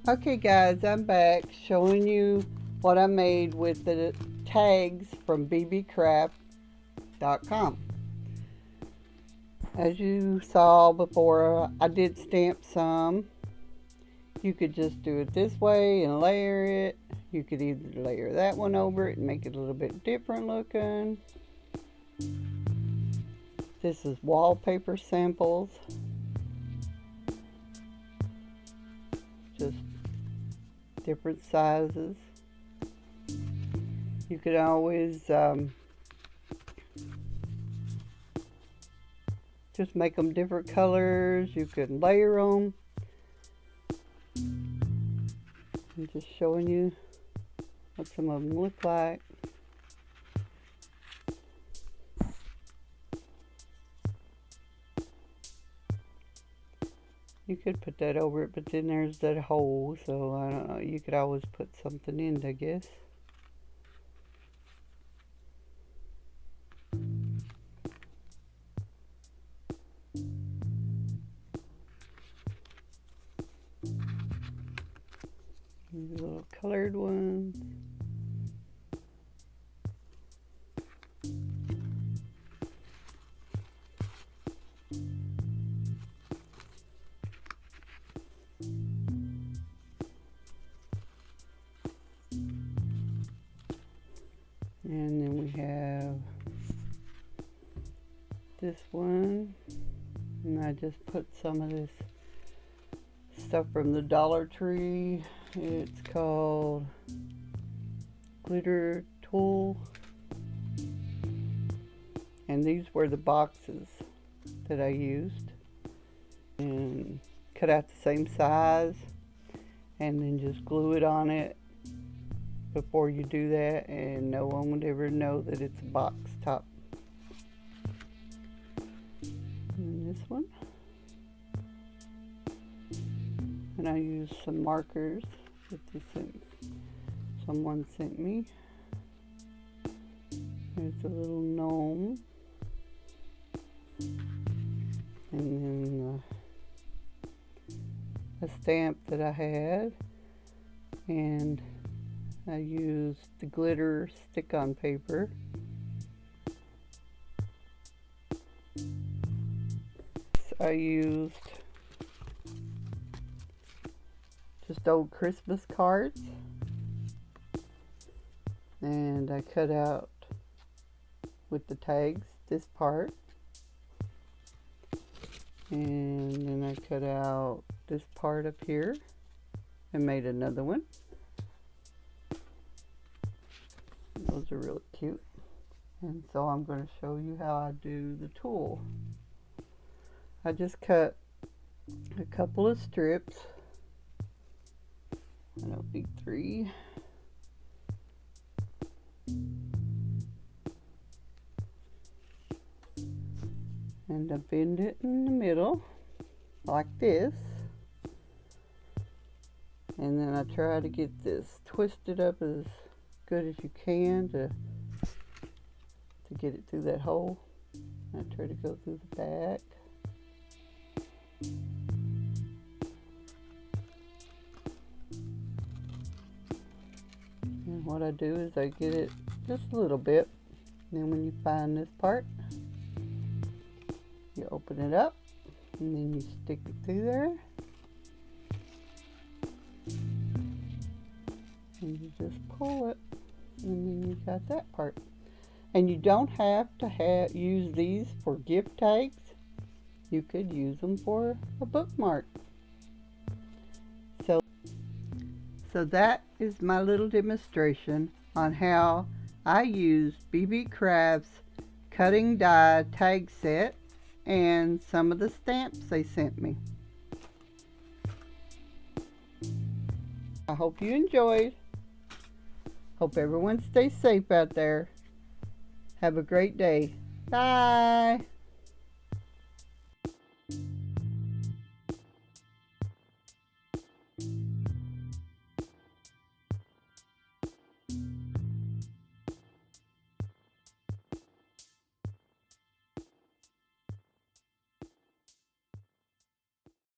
Okay guys, I'm back showing you what I made with the tags from Beebeecraft.com. As you saw before, I did stamp some. You could just do it this way and layer it. You could either layer that one over it and make it a little bit different looking. This is wallpaper samples. Just different sizes. You could always just make them different colors. You can layer them. I'm just showing you what some of them look like. You could put that over it, but then there's that hole, so I don't know. You could always put something in, I guess. These little colored ones. And then we have this one, and I just put some of this stuff from the Dollar Tree. It's called glitter tool, and these were the boxes that I used, and cut out the same size and then just glue it on it before you do that, and no one would ever know that it's a box top. And this one, and I used some markers that someone sent me. There's a little gnome, and then a stamp that I had, and I used the glitter stick-on paper. I used just old Christmas cards, and I cut out with the tags this part, and then I cut out this part up here and made another one. Those are really cute. And so I'm going to show you how I do the tool. I just cut a couple of strips. That'll be 3. And I bend it in the middle like this. And then I try to get this twisted up as good as you can to get it through that hole. I try to go through the back. And what I do is I get it just a little bit. And then when you find this part, you open it up and then you stick it through there. And you just pull it, and then you got that part. And you don't have to use these for gift tags. You could use them for a bookmark. So that is my little demonstration on how I used Beebeecraft's cutting die tag set and some of the stamps they sent me. I hope you enjoyed. Hope everyone stays safe out there. Have a great day. Bye.